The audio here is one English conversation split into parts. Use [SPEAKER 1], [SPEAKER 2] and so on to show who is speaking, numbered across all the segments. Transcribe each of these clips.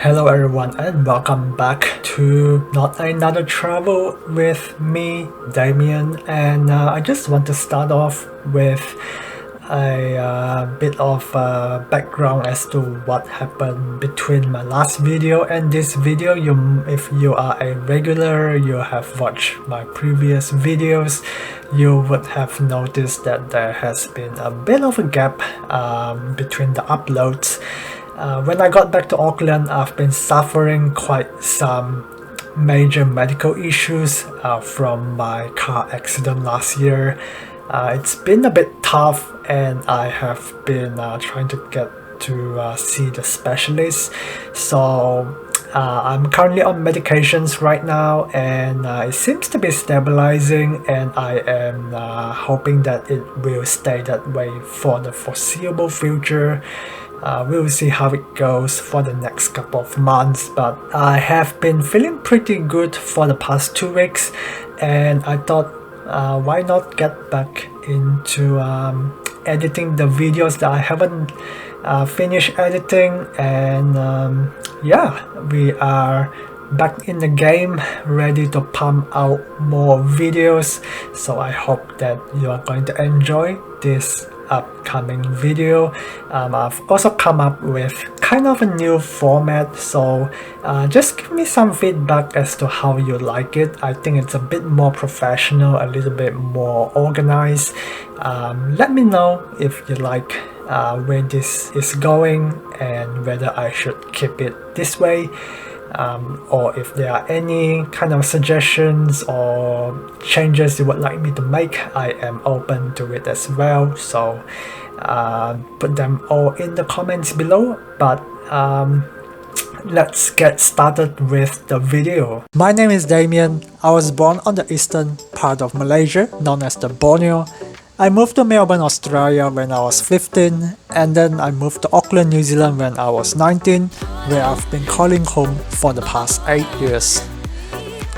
[SPEAKER 1] Hello everyone and welcome back to not another travel with me, Damien, and I just want to start off with a bit of background as to what happened between my last video and this video. If you are a regular, you have watched my previous videos, you would have noticed that there has been a bit of a gap between the uploads. When I got back to Auckland, I've been suffering quite some major medical issues from my car accident last year. It's been a bit tough and I have been trying to get to see the specialist. So I'm currently on medications right now and it seems to be stabilizing, and I am hoping that it will stay that way for the foreseeable future. We'll see how it goes for the next couple of months, but I have been feeling pretty good for the past 2 weeks, and I thought why not get back into editing the videos that I haven't finished editing. And yeah, we are back in the game, ready to pump out more videos, so I hope that you are going to enjoy this upcoming video. I've also come up with kind of a new format, so just give me some feedback as to how you like it. I think it's a bit more professional, a little bit more organized. Let me know if you like where this is going and whether I should keep it this way. Or if there are any kind of suggestions or changes you would like me to make, I am open to it as well. So put them all in the comments below. But let's get started with the video. My name is Damien. I was born on the eastern part of Malaysia, known as the Borneo. I moved to Melbourne, Australia when I was 15, and then I moved to Auckland, New Zealand when I was 19, where I've been calling home for the past 8 years.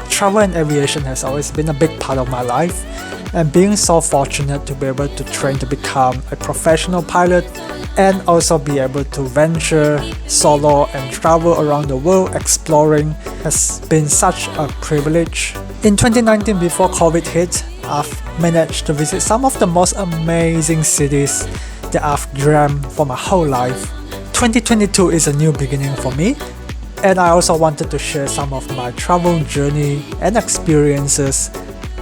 [SPEAKER 1] Travel and aviation has always been a big part of my life, and being so fortunate to be able to train to become a professional pilot and also be able to venture solo and travel around the world exploring has been such a privilege. In 2019, before COVID hit, I've managed to visit some of the most amazing cities that I've dreamt for my whole life. 2022 is a new beginning for me, and I also wanted to share some of my travel journey and experiences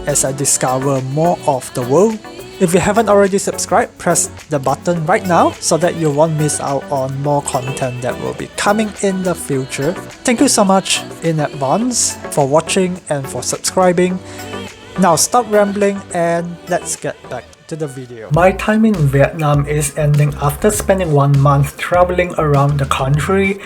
[SPEAKER 1] as I discover more of the world. If you haven't already subscribed, press the button right now so that you won't miss out on more content that will be coming in the future. Thank you so much in advance for watching and for subscribing. Now stop rambling and let's get back to the video. My time in Vietnam is ending after spending 1 month traveling around the country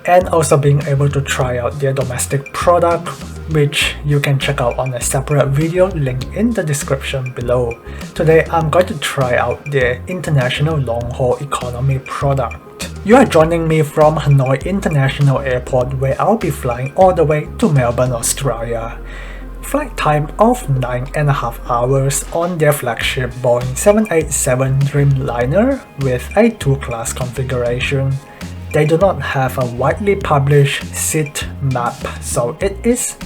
[SPEAKER 1] and also being able to try out their domestic product, which you can check out on a separate video link in the description below. Today I'm going to try out their international long-haul economy product. You are joining me from Hanoi International Airport, where I'll be flying all the way to Melbourne, Australia. Flight time of 9.5 hours on their flagship Boeing 787 Dreamliner with a 2-class configuration. They do not have a widely published seat map, so it is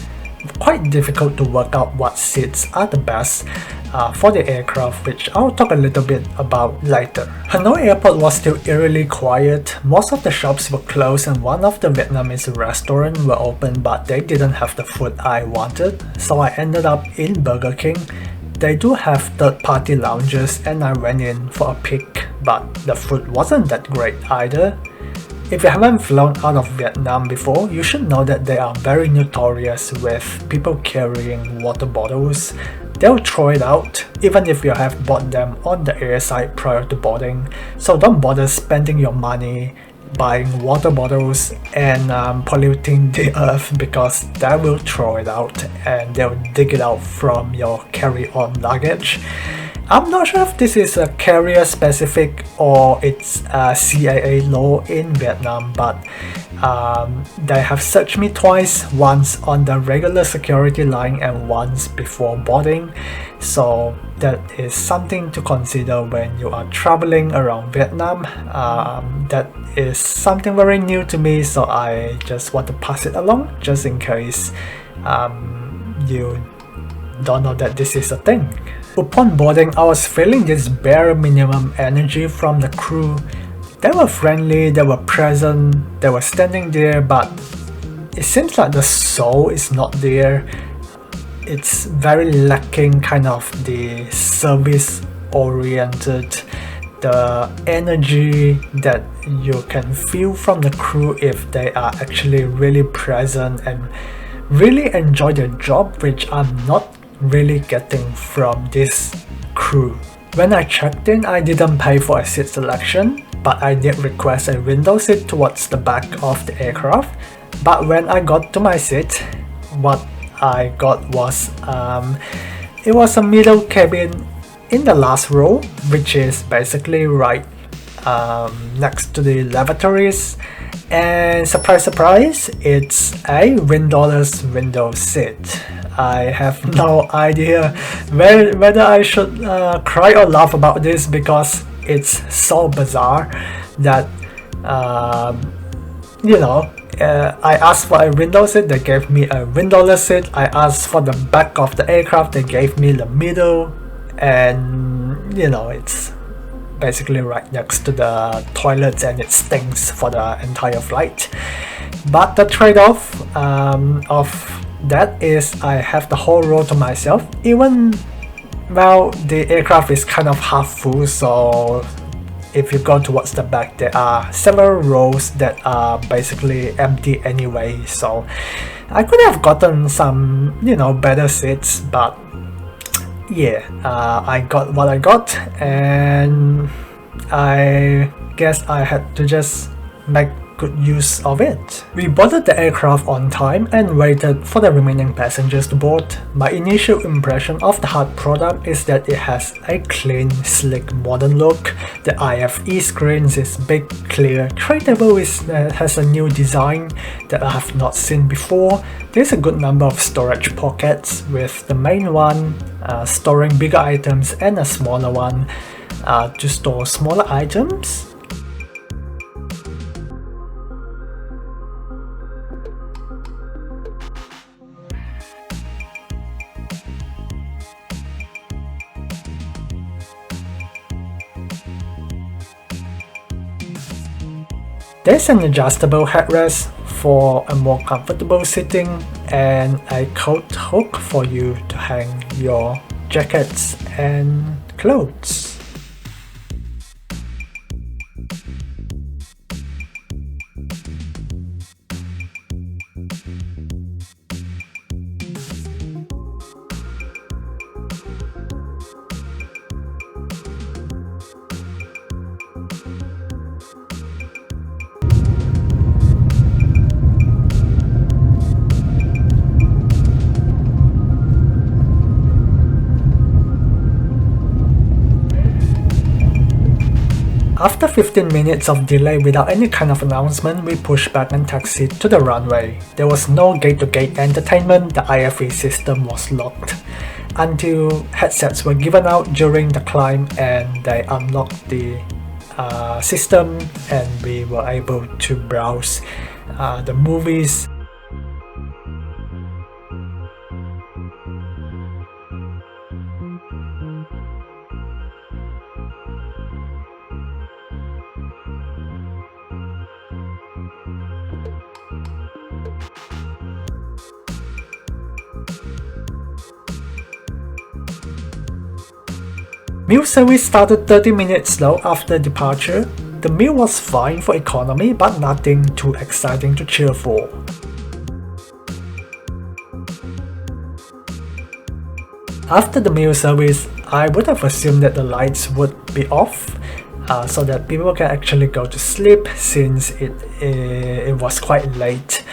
[SPEAKER 1] quite difficult to work out what seats are the best for the aircraft, which I'll talk a little bit about later. Hanoi Airport was still eerily quiet. Most of the shops were closed and one of the Vietnamese restaurants were open, but they didn't have the food I wanted, so I ended up in Burger King. They do have third-party lounges and I went in for a peek, but the food wasn't that great either. If you haven't flown out of Vietnam before, you should know that they are very notorious with people carrying water bottles. They'll throw it out even if you have bought them on the airside prior to boarding, so don't bother spending your money buying water bottles and polluting the earth, because they will throw it out and they'll dig it out from your carry-on luggage. I'm not sure if this is a carrier specific or it's a CAA law in Vietnam, but they have searched me twice, once on the regular security line and once before boarding. So that is something to consider when you are traveling around Vietnam. That is something very new to me, so I just want to pass it along just in case you don't know that this is a thing. Upon boarding, I was feeling this bare minimum energy from the crew. They were friendly, they were present, they were standing there, but it seems like the soul is not there. It's very lacking kind of the service oriented, the energy that you can feel from the crew if they are actually really present and really enjoy their job, which I'm not really getting from this crew. When I checked in, I didn't pay for a seat selection, but I did request a window seat towards the back of the aircraft. But when I got to my seat, what I got was it was a middle cabin in the last row, which is basically right next to the lavatories, and surprise surprise, it's a windowless window seat. I have no idea whether I should cry or laugh about this, because it's so bizarre that I asked for a window seat, they gave me a windowless seat. I asked for the back of the aircraft, they gave me the middle, and it's basically right next to the toilets and it stinks for the entire flight. But the trade-off of that is I have the whole row to myself, even well the aircraft is kind of half full, so if you go towards the back there are several rows that are basically empty anyway. So I could have gotten some better seats, but yeah, I got what I got, and I guess I had to just make good use of it. We boarded the aircraft on time and waited for the remaining passengers to board. My initial impression of the HUD product is that it has a clean, slick, modern look. The IFE screens is big, clear. Tray table has a new design that I have not seen before. There's a good number of storage pockets, with the main one storing bigger items and a smaller one to store smaller items. There's an adjustable headrest for a more comfortable sitting, and a coat hook for you to hang your jackets and clothes. After 15 minutes of delay without any kind of announcement, we pushed back and taxied to the runway. There was no gate-to-gate entertainment, the IFE system was locked until headsets were given out during the climb, and they unlocked the system and we were able to browse the movies. Meal service started 30 minutes slow after departure. The meal was fine for economy, but nothing too exciting to cheer for. After the meal service, I would have assumed that the lights would be off so that people can actually go to sleep, since it was quite late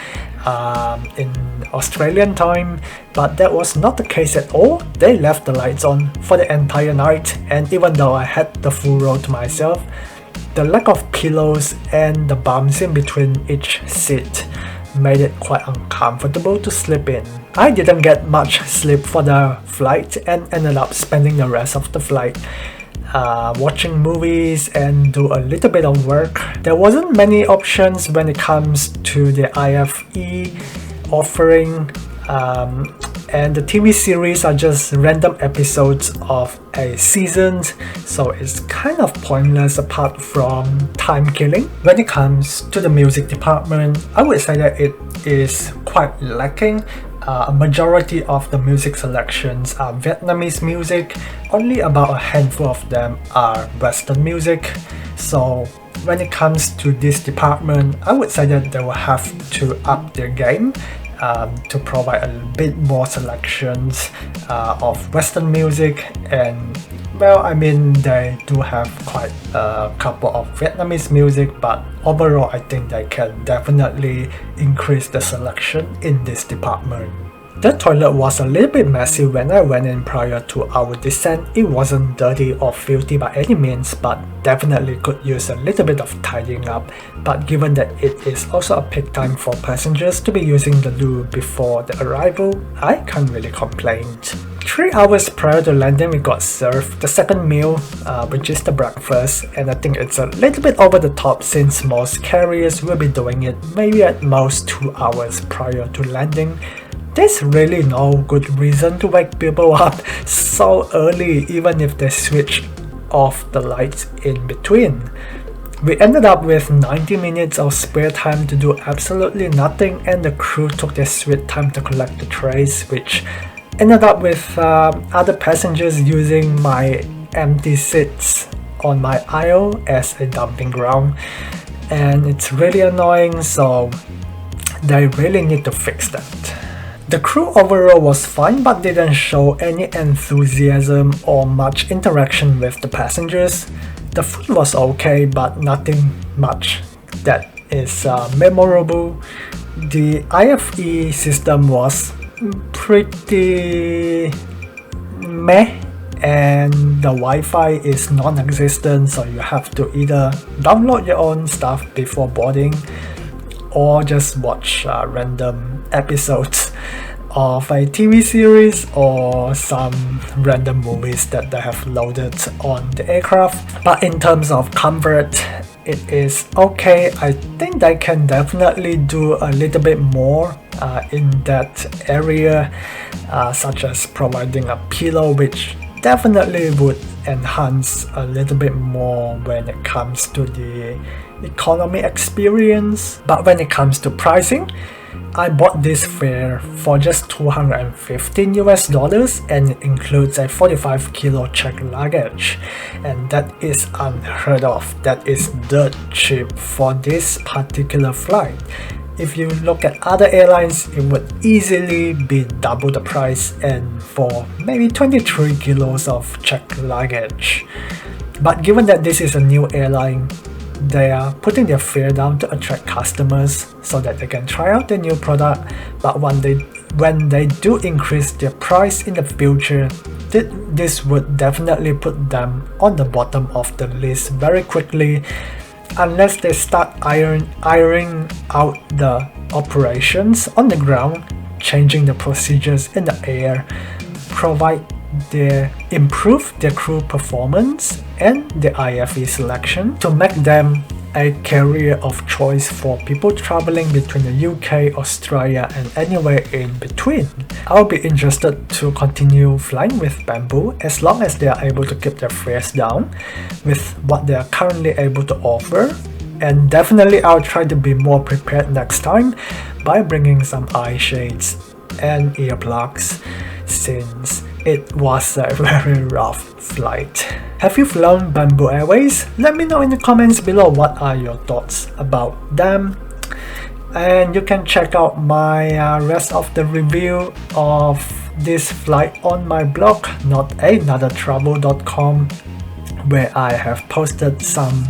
[SPEAKER 1] in Australian time, but that was not the case at all. They left the lights on for the entire night, and even though I had the full row to myself, the lack of pillows and the bumps in between each seat made it quite uncomfortable to sleep in. I didn't get much sleep for the flight and ended up spending the rest of the flight watching movies and do a little bit of work. There wasn't many options when it comes to the IFE offering, and the TV series are just random episodes of a season, so it's kind of pointless apart from time killing. When it comes to the music department, I would say that it is quite lacking. A majority of the music selections are Vietnamese music, only about a handful of them are Western music. So when it comes to this department, I would say that they will have to up their game to provide a bit more selections of Western music, and well, I mean, they do have quite a couple of Vietnamese music, but overall I think they can definitely increase the selection in this department. The toilet was a little bit messy when I went in prior to our descent. It wasn't dirty or filthy by any means, but definitely could use a little bit of tidying up. But given that it is also a peak time for passengers to be using the loo before the arrival, I can't really complain. 3 hours prior to landing, we got served the second meal, which is the breakfast, and I think it's a little bit over the top since most carriers will be doing it maybe at most 2 hours prior to landing. There's really no good reason to wake people up so early, even if they switch off the lights in between. We ended up with 90 minutes of spare time to do absolutely nothing, and the crew took their sweet time to collect the trays, which ended up with other passengers using my empty seats on my aisle as a dumping ground, and it's really annoying, so they really need to fix that. The crew overall was fine, but didn't show any enthusiasm or much interaction with the passengers. The food was okay, but nothing much that is memorable. The IFE system was pretty meh, and the Wi-Fi is non-existent, so you have to either download your own stuff before boarding or just watch random episodes of a TV series or some random movies that they have loaded on the aircraft. But in terms of comfort, it is okay. I think they can definitely do a little bit more in that area, such as providing a pillow, which definitely would enhance a little bit more when it comes to the economy experience. But when it comes to pricing, I bought this fare for just $215 and it includes a 45 kilo checked luggage, and that is unheard of. That is dirt cheap for this particular flight. If you look at other airlines, it would easily be double the price, and for maybe 23 kilos of checked luggage. But given that this is a new airline, they are putting their fare down to attract customers so that they can try out the new product. But when they do increase their price in the future, this would definitely put them on the bottom of the list very quickly, unless they start ironing out the operations on the ground, changing the procedures in the air, improve their crew performance and the IFE selection to make them a carrier of choice for people traveling between the UK, Australia and anywhere in between. I'll be interested to continue flying with Bamboo as long as they are able to keep their fares down with what they are currently able to offer, and definitely I'll try to be more prepared next time by bringing some eye shades and earplugs, since it was a very rough flight. Have you flown Bamboo Airways? Let me know in the comments below what are your thoughts about them. And you can check out my rest of the review of this flight on my blog, notanothertravel.com, where I have posted some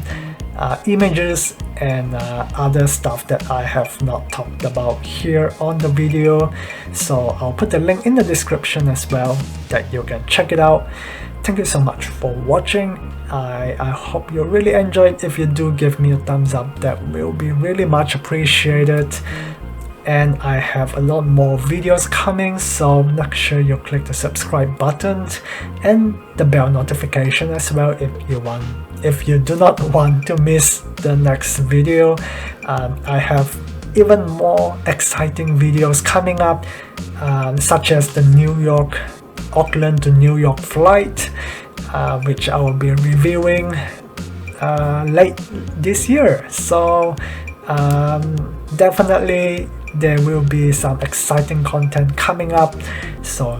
[SPEAKER 1] images and other stuff that I have not talked about here on the video. So I'll put the link in the description as well that you can check it out. Thank you so much for watching. I hope you really enjoyed. If you do, give me a thumbs up, that will be really much appreciated. And I have a lot more videos coming, so make sure you click the subscribe button and the bell notification as well if you do not want to miss the next video. I have even more exciting videos coming up, such as the Auckland to New York flight, which I will be reviewing late this year. So definitely there will be some exciting content coming up, so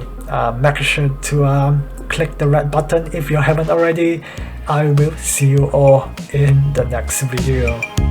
[SPEAKER 1] make sure to click the red button if you haven't already. I will see you all in the next video.